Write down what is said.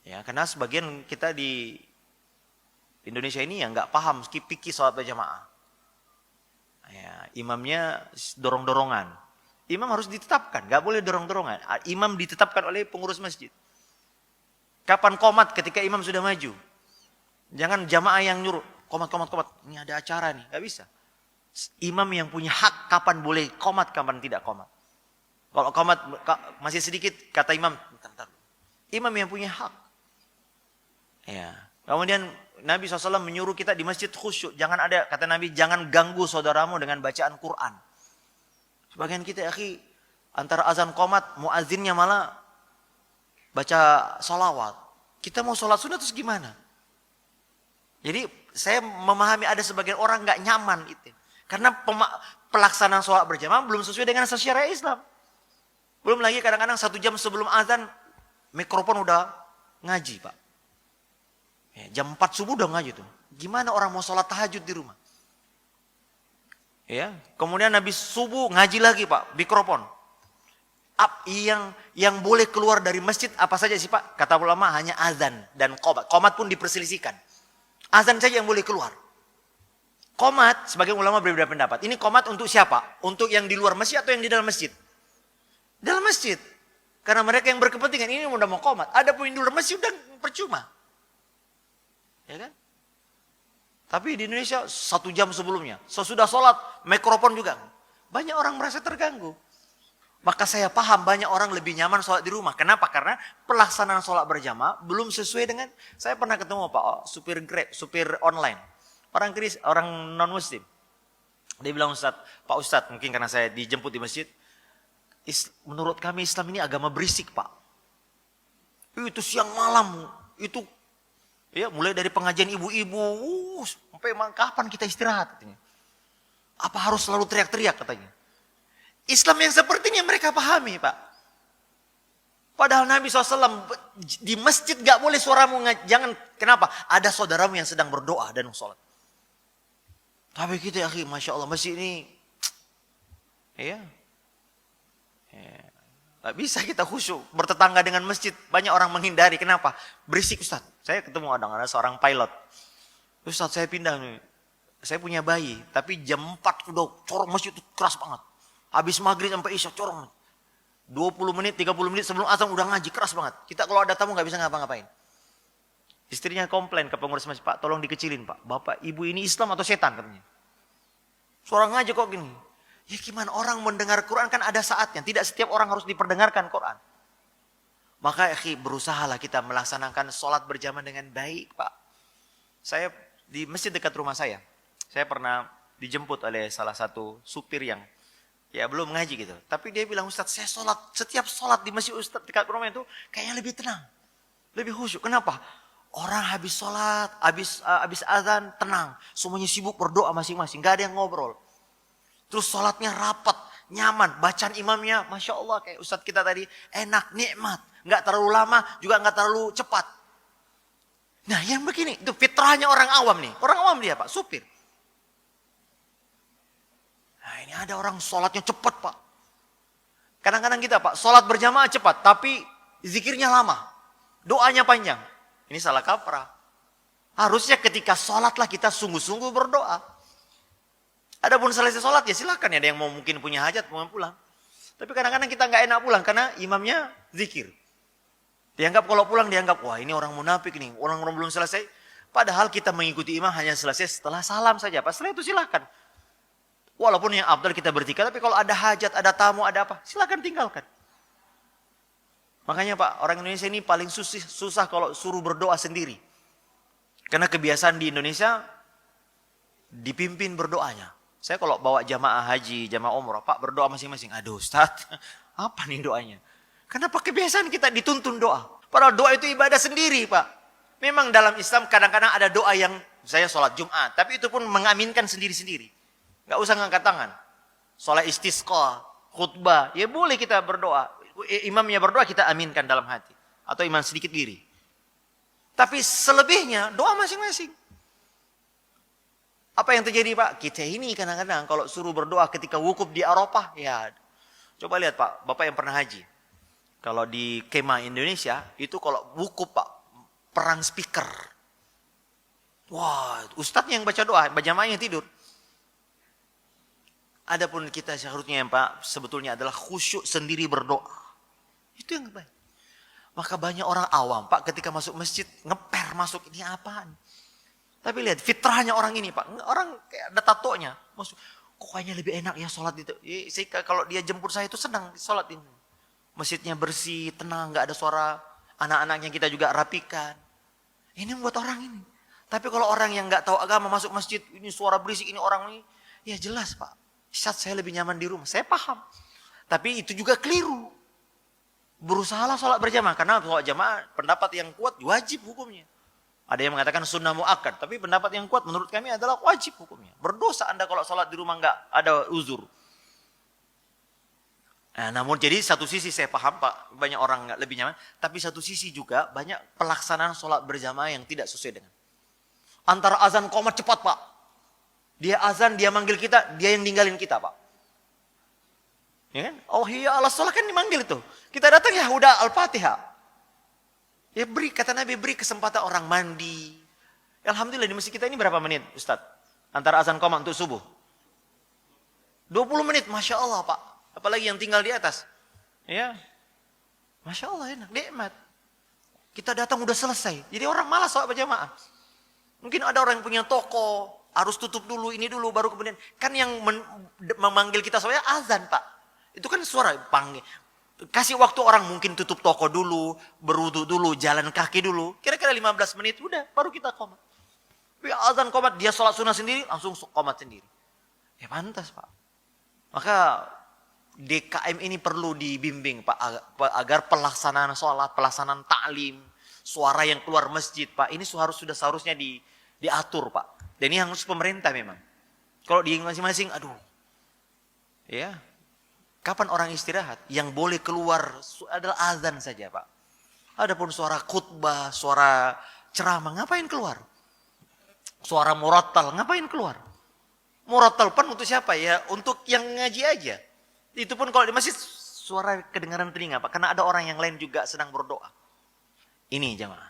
Ya, karena sebagian kita di Indonesia ini yang nggak paham fikih sholat berjamaah. Ya, imamnya dorong-dorongan. Imam harus ditetapkan, nggak boleh dorong-dorongan. Imam ditetapkan oleh pengurus masjid. Kapan qomat? Ketika imam sudah maju. Jangan jamaah yang nyuruh, qomat. Ini ada acara nih, nggak bisa. Imam yang punya hak kapan boleh qomat, kapan tidak qomat. Kalau qomat masih sedikit, kata imam, bentar. Imam yang punya hak. Ya. Kemudian Nabi SAW menyuruh kita di masjid khusyuk. Jangan ada, kata Nabi, jangan ganggu saudaramu dengan bacaan Quran. Sebagian kita, akhi, antara azan qomat, muazzinnya malah baca salawat. Kita mau sholat sunat terus gimana? Jadi saya memahami ada sebagian orang nggak nyaman itu. Karena pelaksanaan sholat berjamaah belum sesuai dengan asas syariat Islam. Belum lagi kadang-kadang 1 jam sebelum azan, mikrofon udah ngaji, Pak. Ya, jam 4 subuh udah ngaji tuh. Gimana orang mau sholat tahajud di rumah? Ya, kemudian habis subuh ngaji lagi, Pak, mikrofon. Yang boleh keluar dari masjid apa saja sih, Pak? Kata ulama hanya azan dan qomat. Qomat pun diperselisihkan. Azan saja yang boleh keluar. Qomat, sebagian ulama berbeda pendapat. Ini qomat untuk siapa? Untuk yang di luar masjid atau yang di dalam masjid? Dalam masjid. Karena mereka yang berkepentingan ini udah mau qomat. Ada pun yang di luar masjid udah percuma. Ya kan? Tapi di Indonesia 1 jam sebelumnya, sesudah sholat, mikrofon juga. Banyak orang merasa terganggu. Maka saya paham banyak orang lebih nyaman sholat di rumah. Kenapa? Karena pelaksanaan sholat berjamaah belum sesuai dengan, saya pernah ketemu Pak, supir Grab, supir online. Orang non-muslim. Dia bilang, Pak Ustadz, mungkin karena saya dijemput di masjid, menurut kami Islam ini agama berisik, Pak. Itu siang malam, itu ya mulai dari pengajian ibu-ibu, sampai kapan kita istirahat katanya. Apa harus selalu teriak-teriak katanya. Islam yang seperti ini mereka pahami, Pak. Padahal Nabi SAW di masjid gak boleh suaramu, jangan, kenapa? Ada saudaramu yang sedang berdoa dan sholat. Tapi kita ya, Masya Allah, masjid ini, ya, gak bisa kita khusyuk. Bertetangga dengan masjid, banyak orang menghindari. Kenapa? Berisik, Ustaz. Saya ketemu ada seorang pilot. Ustaz, saya pindah nih. Saya punya bayi, tapi jam 4 udah corong masjid itu keras banget. Habis maghrib sampai isya corong. 20 menit, 30 menit sebelum azan udah ngaji, keras banget. Kita kalau ada tamu gak bisa ngapa-ngapain. Istrinya komplain ke pengurus masjid, Pak, tolong dikecilin, Pak. Bapak, ibu ini Islam atau setan katanya. Suara ngaji kok gini. Ya gimana, orang mendengar Quran kan ada saatnya. Tidak setiap orang harus diperdengarkan Quran. Maka berusahalah kita melaksanakan sholat berjamaah dengan baik, Pak. Saya di masjid dekat rumah saya pernah dijemput oleh salah satu supir yang ya belum ngaji gitu. Tapi dia bilang, Ustaz, saya setiap sholat di masjid Ustaz dekat rumah itu kayaknya lebih tenang. Lebih khusyuk. Kenapa? Orang habis sholat, habis azan, tenang. Semuanya sibuk berdoa masing-masing. Gak ada yang ngobrol. Terus sholatnya rapat, nyaman. Bacaan imamnya, Masya Allah, kayak Ustaz kita tadi, enak, nikmat. Gak terlalu lama, juga gak terlalu cepat. Nah yang begini, itu fitrahnya orang awam nih. Orang awam dia, Pak, supir. Nah ini ada orang sholatnya cepat, Pak. Kadang-kadang kita, Pak, sholat berjamaah cepat, tapi zikirnya lama. Doanya panjang. Ini salah kaprah. Harusnya ketika sholatlah kita sungguh-sungguh berdoa. Adapun selesai sholat ya silakan ya, ada yang mau mungkin punya hajat mau pulang. Tapi kadang-kadang kita nggak enak pulang karena imamnya zikir. Dianggap kalau pulang dianggap, wah ini orang munafik nih, orang-orang belum selesai. Padahal kita mengikuti imam hanya selesai setelah salam saja. Pas setelah itu silakan. Walaupun yang afdal kita berzikir, tapi kalau ada hajat, ada tamu, ada apa, silakan tinggalkan. Makanya Pak, orang Indonesia ini paling susah kalau suruh berdoa sendiri. Karena kebiasaan di Indonesia dipimpin berdoanya. Saya kalau bawa jamaah haji, jamaah umrah, Pak berdoa masing-masing. Aduh Ustaz, apa nih doanya? Kenapa kebiasaan kita dituntun doa? Padahal doa itu ibadah sendiri, Pak. Memang dalam Islam kadang-kadang ada doa yang, saya sholat Jumat, tapi itu pun mengaminkan sendiri-sendiri. Gak usah ngangkat tangan. Sholat istisqa, khutbah, ya boleh kita berdoa. Imamnya berdoa kita aminkan dalam hati. Atau imam sedikit diri. Tapi selebihnya doa masing-masing. Apa yang terjadi Pak? Kita ini kadang-kadang kalau suruh berdoa ketika wukuf di Arafah, ya coba lihat Pak, Bapak yang pernah haji. Kalau di kemah Indonesia, itu kalau wukuf Pak, perang speaker. Wah, ustadznya yang baca doa, jamaahnya tidur. Adapun kita seharusnya yang Pak, sebetulnya adalah khusyuk sendiri berdoa. Itu yang baik. Maka banyak orang awam Pak ketika masuk masjid, ngeper masuk, ini apaan? Tapi lihat fitrahnya orang ini Pak, orang kayak ada tatonya. Masuk, kok kayaknya lebih enak ya sholat itu. Kalau dia jemput saya itu senang sholat ini. Masjidnya bersih, tenang, nggak ada suara, anak-anaknya kita juga rapikan. Ini buat orang ini. Tapi kalau orang yang nggak tahu agama masuk masjid, ini suara berisik, ini orang ini, ya jelas Pak. Saya lebih nyaman di rumah, saya paham. Tapi itu juga keliru. Berusahalah sholat berjamaah, karena sholat jamaah pendapat yang kuat wajib hukumnya. Ada yang mengatakan sunnah muakkad, tapi pendapat yang kuat menurut kami adalah wajib hukumnya. Berdosa Anda kalau sholat di rumah nggak ada uzur. Nah, namun jadi satu sisi saya paham Pak, banyak orang nggak lebih nyaman, tapi satu sisi juga banyak pelaksanaan sholat berjamaah yang tidak sesuai dengan. Antara azan qomat cepat Pak. Dia azan, dia manggil kita, dia yang ninggalin kita Pak. Ya kan? Oh iya Allah sholat kan dimanggil itu. Kita datang ya udah Al-Fatihah. Ya beri, kata Nabi beri kesempatan orang mandi. Alhamdulillah di masjid kita ini berapa menit Ustaz? Antara azan qomat untuk subuh. 20 menit, Masya Allah Pak. Apalagi yang tinggal di atas. Ya. Masya Allah enak, nikmat. Kita datang udah selesai. Jadi orang malas sholat berjamaah. Mungkin ada orang yang punya toko, harus tutup dulu, ini dulu, baru kemudian. Kan yang memanggil kita soalnya azan Pak. Itu kan suara panggil. Kasih waktu orang mungkin tutup toko dulu, berwudu dulu, jalan kaki dulu. Kira-kira 15 menit, udah baru kita qomat. Tapi azan qomat, dia sholat sunnah sendiri, langsung qomat sendiri. Ya pantas Pak. Maka DKM ini perlu dibimbing Pak, agar pelaksanaan sholat, pelaksanaan ta'lim, suara yang keluar masjid Pak, ini seharusnya diatur Pak. Dan ini harus pemerintah memang. Kalau di masing-masing, aduh. Ya. Kapan orang istirahat? Yang boleh keluar adalah azan saja Pak. Adapun suara khutbah, suara ceramah, ngapain keluar? Suara murattal, ngapain keluar? Murattal pun untuk siapa ya? Untuk yang ngaji aja. Itu pun kalau di masjid suara kedengaran telinga Pak. Karena ada orang yang lain juga sedang berdoa. Ini jemaah.